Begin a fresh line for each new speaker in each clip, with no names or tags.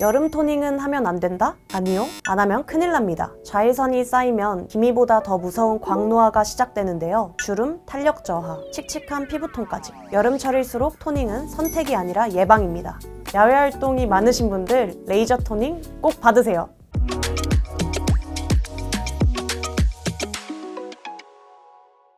여름 토닝은 하면 안 된다? 아니요. 안 하면 큰일 납니다. 자외선이 쌓이면 기미보다 더 무서운 광노화가 시작되는데요. 주름, 탄력 저하, 칙칙한 피부톤까지. 여름철일수록 토닝은 선택이 아니라 예방입니다. 야외 활동이 많으신 분들 레이저 토닝 꼭 받으세요.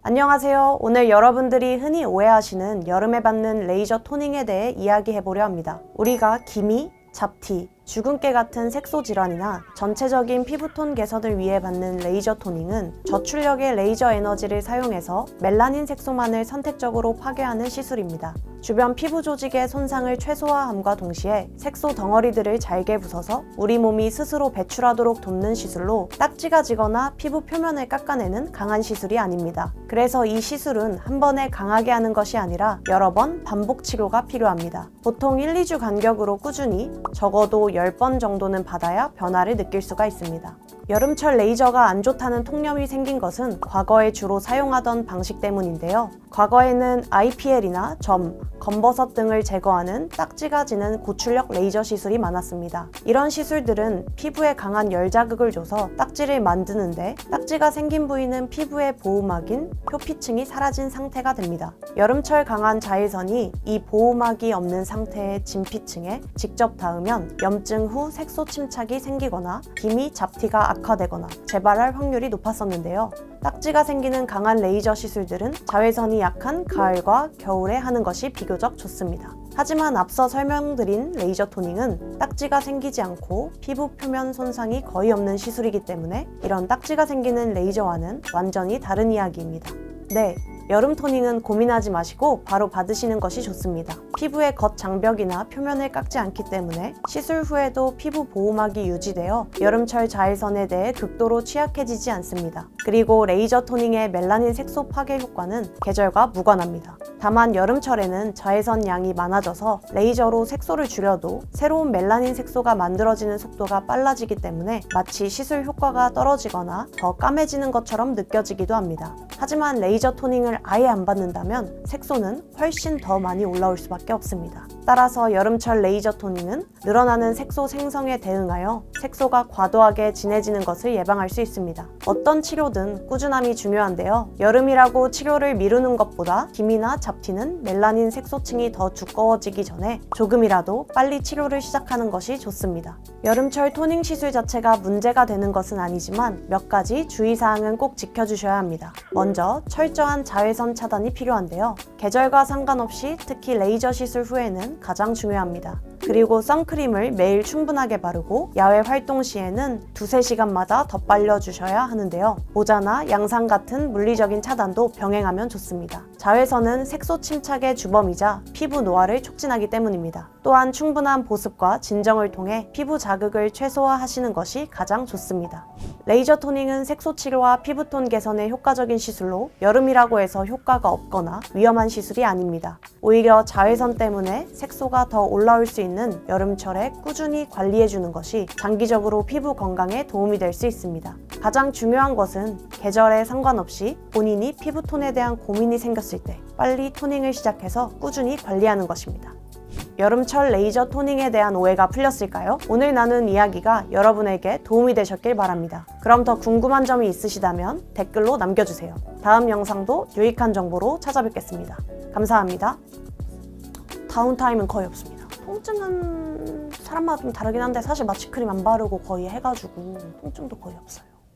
안녕하세요. 오늘 여러분들이 흔히 오해하시는 여름에 받는 레이저 토닝에 대해 이야기해보려 합니다. 우리가 기미, 잡티, 주근깨 같은 색소 질환이나 전체적인 피부톤 개선을 위해 받는 레이저 토닝은 저출력의 레이저 에너지를 사용해서 멜라닌 색소만을 선택적으로 파괴하는 시술입니다. 주변 피부 조직의 손상을 최소화함과 동시에 색소 덩어리들을 잘게 부숴서 우리 몸이 스스로 배출하도록 돕는 시술로 딱지가 지거나 피부 표면을 깎아내는 강한 시술이 아닙니다. 그래서 이 시술은 한 번에 강하게 하는 것이 아니라 여러 번 반복 치료가 필요합니다. 보통 1, 2주 간격으로 꾸준히 적어도 10번 정도는 받아야 변화를 느낄 수가 있습니다. 여름철 레이저가 안 좋다는 통념이 생긴 것은 과거에 주로 사용하던 방식 때문인데요. 과거에는 IPL이나 점, 검버섯 등을 제거하는 딱지가 지는 고출력 레이저 시술이 많았습니다. 이런 시술들은 피부에 강한 열 자극을 줘서 딱지를 만드는데 딱지가 생긴 부위는 피부의 보호막인 표피층이 사라진 상태가 됩니다. 여름철 강한 자외선이 이 보호막이 없는 상태의 진피층에 직접 닿으면 염증 후 색소 침착이 생기거나 기미, 잡티가 악화되거나 재발할 확률이 높았었는데요. 딱지가 생기는 강한 레이저 시술들은 자외선이 약한 가을과 겨울에 하는 것이 비교적 좋습니다. 하지만 앞서 설명드린 레이저 토닝은 딱지가 생기지 않고 피부 표면 손상이 거의 없는 시술이기 때문에 이런 딱지가 생기는 레이저와는 완전히 다른 이야기입니다. 네, 여름 토닝은 고민하지 마시고 바로 받으시는 것이 좋습니다. 피부의 겉장벽이나 표면을 깎지 않기 때문에 시술 후에도 피부 보호막이 유지되어 여름철 자외선에 대해 극도로 취약해지지 않습니다. 그리고 레이저 토닝의 멜라닌 색소 파괴 효과는 계절과 무관합니다. 다만 여름철에는 자외선 양이 많아져서 레이저로 색소를 줄여도 새로운 멜라닌 색소가 만들어지는 속도가 빨라지기 때문에 마치 시술 효과가 떨어지거나 더 까매지는 것처럼 느껴지기도 합니다. 하지만 레이저 토닝을 아예 안 받는다면 색소는 훨씬 더 많이 올라올 수밖에 없습니다. 따라서 여름철 레이저 토닝은 늘어나는 색소 생성에 대응하여 색소가 과도하게 진해지는 것을 예방할 수 있습니다. 어떤 치료든 꾸준함이 중요한데요. 여름이라고 치료를 미루는 것보다 기미나 잡티는 멜라닌 색소층이 더 두꺼워지기 전에 조금이라도 빨리 치료를 시작하는 것이 좋습니다. 여름철 토닝 시술 자체가 문제가 되는 것은 아니지만 몇 가지 주의사항은 꼭 지켜주셔야 합니다. 먼저 철저한 자외선 차단이 필요한데요. 계절과 상관없이 특히 레이저 시술 후에는 가장 중요합니다. 그리고 선크림을 매일 충분하게 바르고 야외 활동 시에는 2-3시간마다 덧발려 주셔야 하는데요. 모자나 양산 같은 물리적인 차단도 병행하면 좋습니다. 자외선은 색소 침착의 주범이자 피부 노화를 촉진하기 때문입니다. 또한 충분한 보습과 진정을 통해 피부 자극을 최소화하시는 것이 가장 좋습니다. 레이저 토닝은 색소 치료와 피부톤 개선에 효과적인 시술로 여름이라고 해서 효과가 없거나 위험한 시술이 아닙니다. 오히려 자외선 때문에 색소가 더 올라올 수 있는 여름철에 꾸준히 관리해주는 것이 장기적으로 피부 건강에 도움이 될 수 있습니다. 가장 중요한 것은 계절에 상관없이 본인이 피부톤에 대한 고민이 생겼을 때 빨리 토닝을 시작해서 꾸준히 관리하는 것입니다. 여름철 레이저 토닝에 대한 오해가 풀렸을까요? 오늘 나눈 이야기가 여러분에게 도움이 되셨길 바랍니다. 그럼 더 궁금한 점이 있으시다면 댓글로 남겨주세요. 다음 영상도 유익한 정보로 찾아뵙겠습니다. 감사합니다. 다운타임은 거의 없습니다. 통증은 사람마다 좀 다르긴 한데 사실 마취크림 안 바르고 거의 해가지고 통증도 거의 없어요.